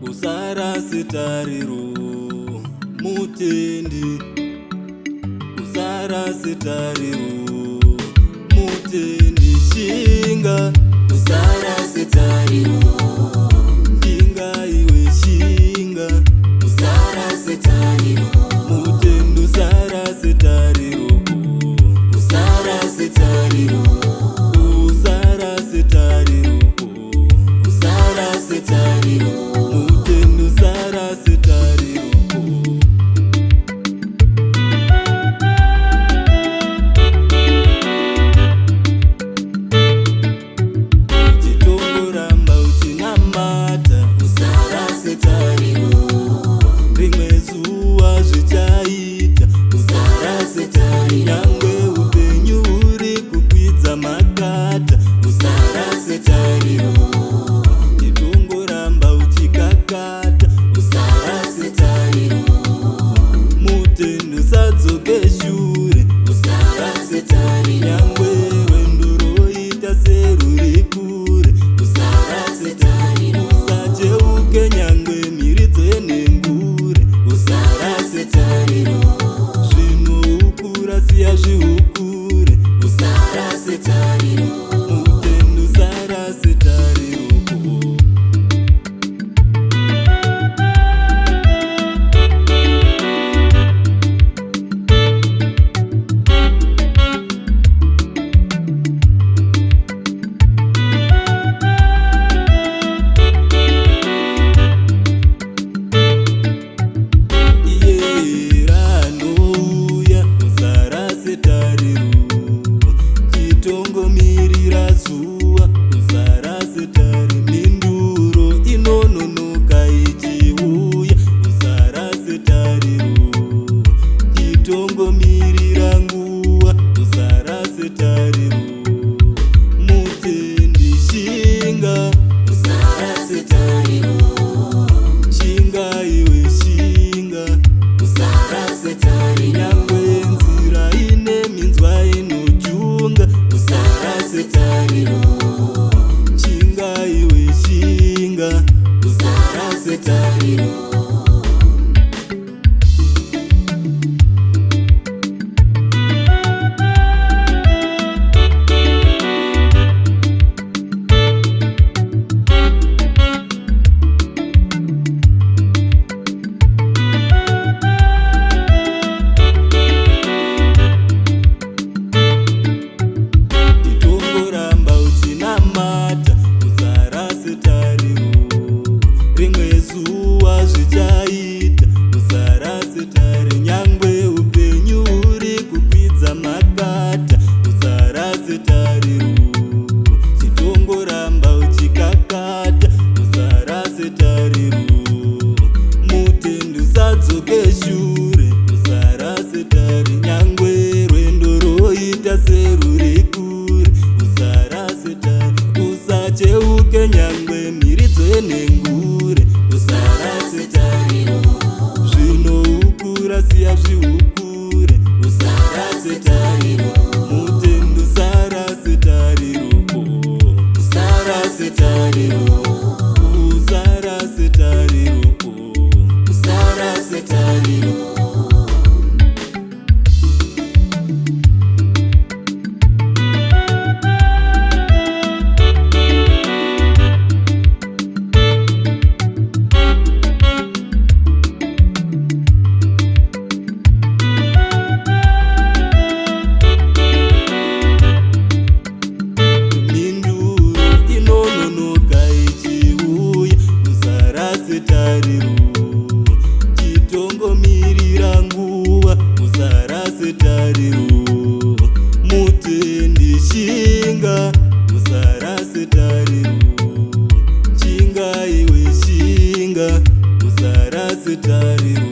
usarase tariro mutendi, usarase tariro mutendi. Shinga usarase tariro, shinga iwe shinga usarase tariro mutendi, usarase tariro, usarase tariro, usarase tariro, usarase tariro mutendi, usarase tariro. Chitongoramba uchinamata usarase tariro, rimwe zuva zvichaita usarase tariro, nyangwe upenyu uri kukwidza makata usarase tariro. Chitongoramba uchikakata usarase tariro mutendi, usadzoke shure usarase tariro, nyangwe rwendo roita seruri kure usarase tariro, usacheuke nyangwe mhiri dzenengure usarase tariro, zvinoukura siya zvihukure usarase tariro mutendi, usarase tariro. Chitongomirira zuva usarase tariro, minduro inononoka ichiuya usarase tariro, chitongomirira nguva usarase tariro mutendi. Shinga usarase tariro, shinga iwe shinga usarase tariro, nyangwe nzira ine minzwa inojunga usarase tariro, shinga iwe shinga usarase tariro. Chitongoramba uchinamata usarase tariro, rimwe zuva zvichaita usarase tariro, nyangwe upenyu uri kukwidza makata usarase tariro. Chitongoramba uchikakata usarase tariro mutendi, usadzoke shure usarase tariro, nyangwe rwendo roita seruri kure usarase tariro, usacheuke nyangwe mhiri dzenengure usarase tariro, zvinoukura siya zvihukure usarase tariro mutendi, usarase tariro, usarase tariro, usarase tariro, usarase tariro. Tariro, chitongomirira nguva usarase tariro mutendi. Shinga usarase tariro, shinga iwe shinga usarase tariro.